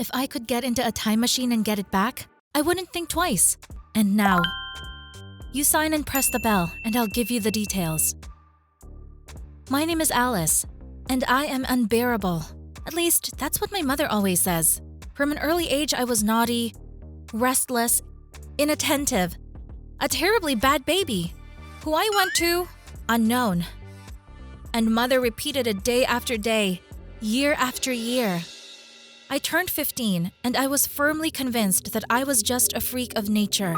If I could get into a time machine and get it back, I wouldn't think twice. And now, you sign and press the bell, and I'll give you the details. My name is Alice, and I am unbearable. At least, that's what my mother always says. From an early age, I was naughty, restless, inattentive, a terribly bad baby. Who I went to? Unknown. And mother repeated it day after day, year after year. I turned 15, and I was firmly convinced that I was just a freak of nature,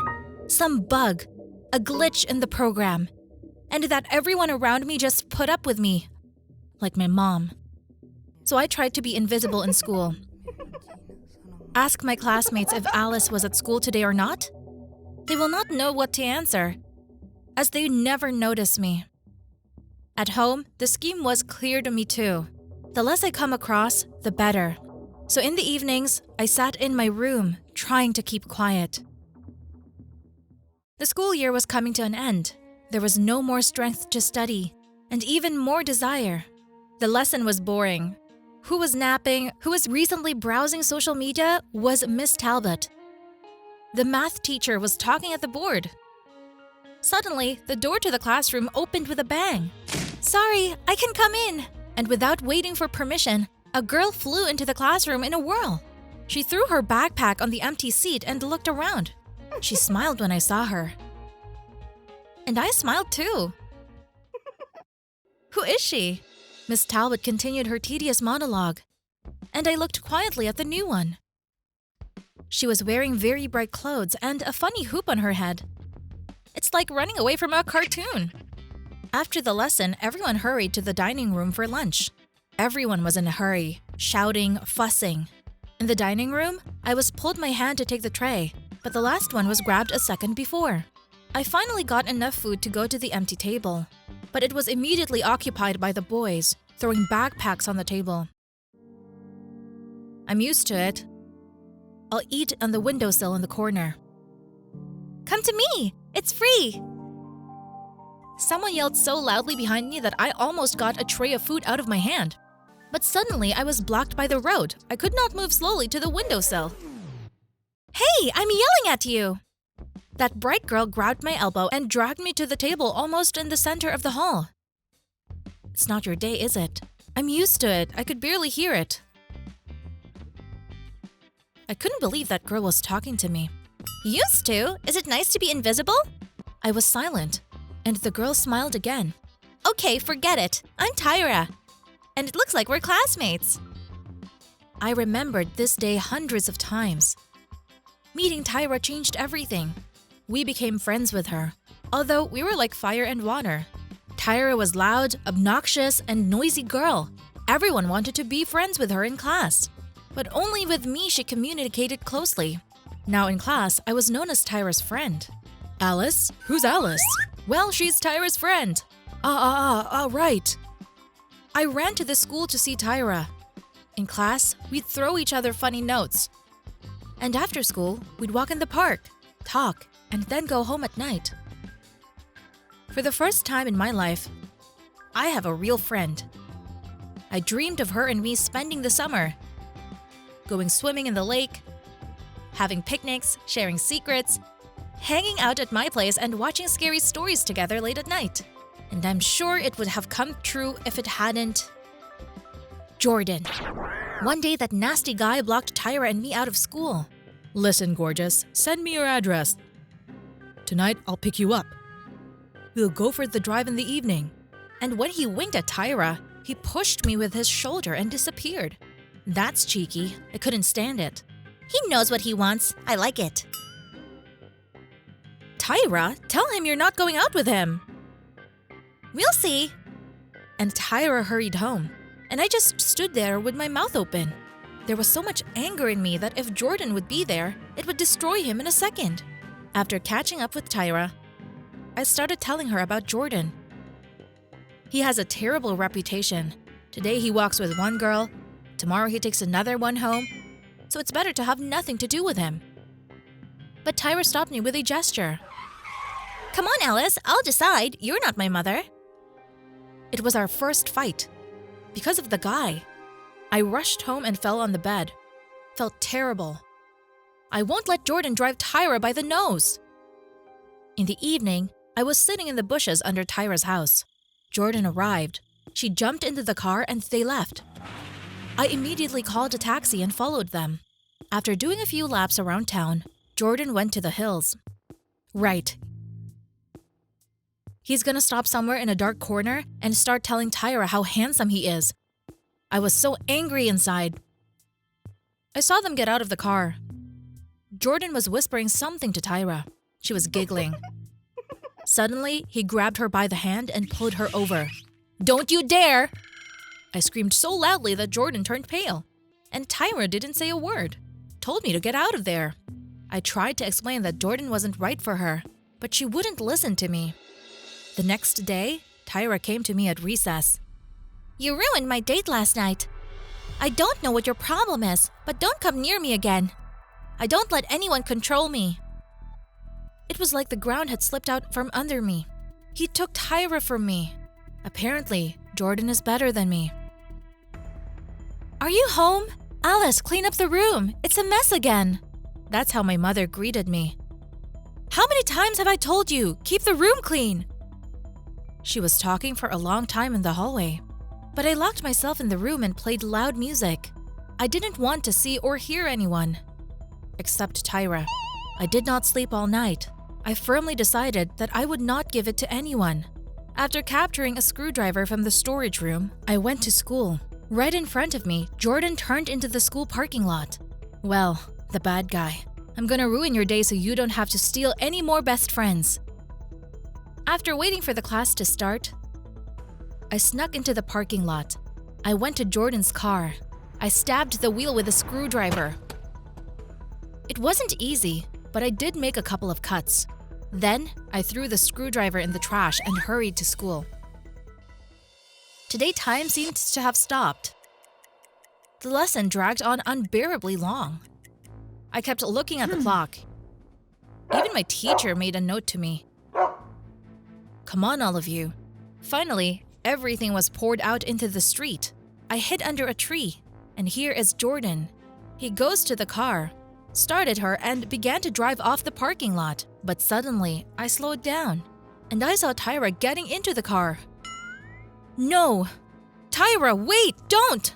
some bug, a glitch in the program, and that everyone around me just put up with me, like my mom. So I tried to be invisible in school. Ask my classmates if Alice was at school today or not. They will not know what to answer, as they never notice me. At home, the scheme was clear to me too. The less I come across, the better. So in the evenings, I sat in my room, trying to keep quiet. The school year was coming to an end. There was no more strength to study, and even more desire. The lesson was boring. Who was napping, who was recently browsing social media was Miss Talbot. The math teacher was talking at the board. Suddenly, the door to the classroom opened with a bang. "Sorry, I can come in." And without waiting for permission, a girl flew into the classroom in a whirl. She threw her backpack on the empty seat and looked around. She smiled when I saw her. And I smiled too. "Who is she?" Miss Talbot continued her tedious monologue, and I looked quietly at the new one. She was wearing very bright clothes and a funny hoop on her head. It's like running away from a cartoon. After the lesson, everyone hurried to the dining room for lunch. Everyone was in a hurry, shouting, fussing. In the dining room, I was pulled my hand to take the tray, but the last one was grabbed a second before. I finally got enough food to go to the empty table, but it was immediately occupied by the boys, throwing backpacks on the table. I'm used to it. I'll eat on the windowsill in the corner. "Come to me! It's free!" Someone yelled so loudly behind me that I almost got a tray of food out of my hand. But suddenly I was blocked by the road. I could not move slowly to the windowsill. "Hey, I'm yelling at you!" That bright girl grabbed my elbow and dragged me to the table almost in the center of the hall. "It's not your day, is it?" I'm used to it. I could barely hear it. I couldn't believe that girl was talking to me. "Used to? Is it nice to be invisible?" I was silent, and the girl smiled again. "Okay, forget it. I'm Tyra. And it looks like we're classmates." I remembered this day hundreds of times. Meeting Tyra changed everything. We became friends with her, although we were like fire and water. Tyra was loud, obnoxious, and noisy girl. Everyone wanted to be friends with her in class. But only with me she communicated closely. Now in class, I was known as Tyra's friend. "Alice? Who's Alice?" "Well, she's Tyra's friend." Right. I ran to the school to see Tyra. In class, we'd throw each other funny notes. And after school, we'd walk in the park, talk, and then go home at night. For the first time in my life, I have a real friend. I dreamed of her and me spending the summer, going swimming in the lake, having picnics, sharing secrets, hanging out at my place and watching scary stories together late at night. And I'm sure it would have come true if it hadn't. Jordan. One day that nasty guy blocked Tyra and me out of school. "Listen, gorgeous, send me your address. Tonight, I'll pick you up. We'll go for the drive in the evening." And when he winked at Tyra, he pushed me with his shoulder and disappeared. That's cheeky. I couldn't stand it. He knows what he wants. I like it. "Tyra, tell him you're not going out with him." "We'll see." And Tyra hurried home, and I just stood there with my mouth open. There was so much anger in me that if Jordan would be there, it would destroy him in a second. After catching up with Tyra, I started telling her about Jordan. He has a terrible reputation. Today he walks with one girl, tomorrow he takes another one home, so it's better to have nothing to do with him. But Tyra stopped me with a gesture. "Come on, Alice, I'll decide. You're not my mother." It was our first fight. Because of the guy. I rushed home and fell on the bed. felt terrible. I won't let Jordan drive Tyra by the nose. In the evening, I was sitting in the bushes under Tyra's house. Jordan arrived. She jumped into the car and they left. I immediately called a taxi and followed them. After doing a few laps around town, Jordan went to the hills. Right. He's gonna stop somewhere in a dark corner and start telling Tyra how handsome he is. I was so angry inside. I saw them get out of the car. Jordan was whispering something to Tyra. She was giggling. Suddenly, he grabbed her by the hand and pulled her over. "Don't you dare!" I screamed so loudly that Jordan turned pale. And Tyra didn't say a word. Told me to get out of there. I tried to explain that Jordan wasn't right for her, but she wouldn't listen to me. The next day, Tyra came to me at recess. "You ruined my date last night. I don't know what your problem is, but don't come near me again. I don't let anyone control me." It was like the ground had slipped out from under me. He took Tyra from me. Apparently, Jordan is better than me. "Are you home? Alice, clean up the room. It's a mess again." That's how my mother greeted me. "How many times have I told you? Keep the room clean." She was talking for a long time in the hallway, but I locked myself in the room and played loud music. I didn't want to see or hear anyone. Except Tyra. I did not sleep all night. I firmly decided that I would not give it to anyone. After capturing a screwdriver from the storage room, I went to school. Right in front of me, Jordan turned into the school parking lot. Well, the bad guy. I'm gonna ruin your day so you don't have to steal any more best friends. After waiting for the class to start, I snuck into the parking lot. I went to Jordan's car. I stabbed the wheel with a screwdriver. It wasn't easy, but I did make a couple of cuts. Then, I threw the screwdriver in the trash and hurried to school. Today, time seemed to have stopped. The lesson dragged on unbearably long. I kept looking at the clock. Even my teacher made a note to me. "Come on, all of you." Finally, everything was poured out into the street. I hid under a tree, and here is Jordan. He goes to the car, started her, and began to drive off the parking lot. But suddenly, I slowed down, and I saw Tyra getting into the car. "No! Tyra, wait! Don't!"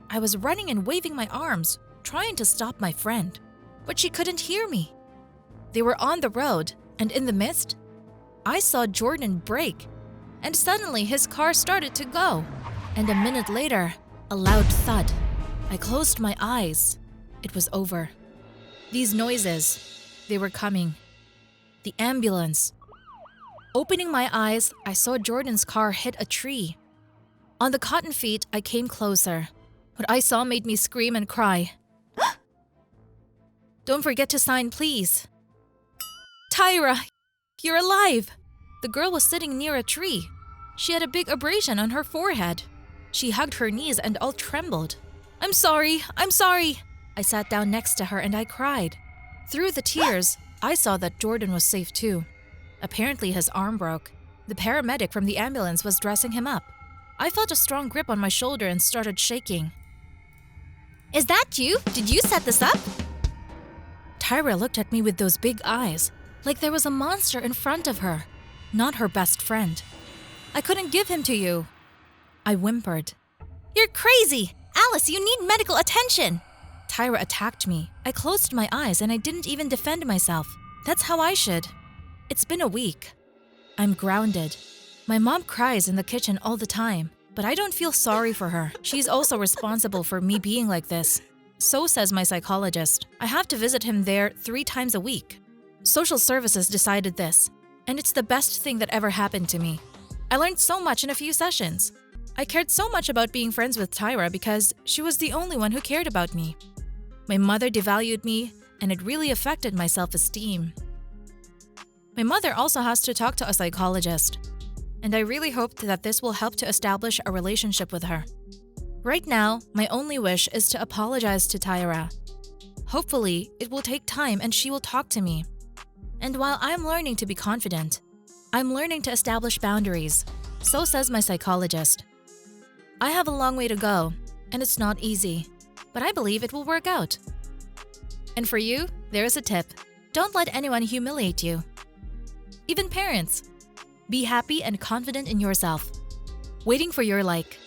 I was running and waving my arms, trying to stop my friend, but she couldn't hear me. They were on the road, and in the mist, I saw Jordan brake, and suddenly his car started to go. And a minute later, a loud thud. I closed my eyes. It was over. These noises, they were coming. The ambulance. Opening my eyes, I saw Jordan's car hit a tree. On the cotton feet, I came closer. What I saw made me scream and cry. "Don't forget to sign, please." "Tyra, you're alive!" The girl was sitting near a tree. She had a big abrasion on her forehead. She hugged her knees and all trembled. I'm sorry. I sat down next to her and I cried. Through the tears, I saw that Jordan was safe too. Apparently his arm broke. The paramedic from the ambulance was dressing him up. I felt a strong grip on my shoulder and started shaking. "Is that you? Did you set this up?" Tyra looked at me with those big eyes, like there was a monster in front of her, not her best friend. "I couldn't give him to you." I whimpered. "You're crazy! Alice, you need medical attention!" Tyra attacked me. I closed my eyes and I didn't even defend myself. That's how I should. It's been a week. I'm grounded. My mom cries in the kitchen all the time, but I don't feel sorry for her. She's also responsible for me being like this. So says my psychologist. I have to visit him there 3 times a week. Social services decided this, and it's the best thing that ever happened to me. I learned so much in a few sessions. I cared so much about being friends with Tyra because she was the only one who cared about me. My mother devalued me, and it really affected my self-esteem. My mother also has to talk to a psychologist, and I really hoped that this will help to establish a relationship with her. Right now, my only wish is to apologize to Tyra. Hopefully, it will take time and she will talk to me. And while I'm learning to be confident, I'm learning to establish boundaries. So says my psychologist. I have a long way to go, and it's not easy. but I believe it will work out. And for you, there's a tip. Don't let anyone humiliate you. Even parents. Be happy and confident in yourself. Waiting for your like.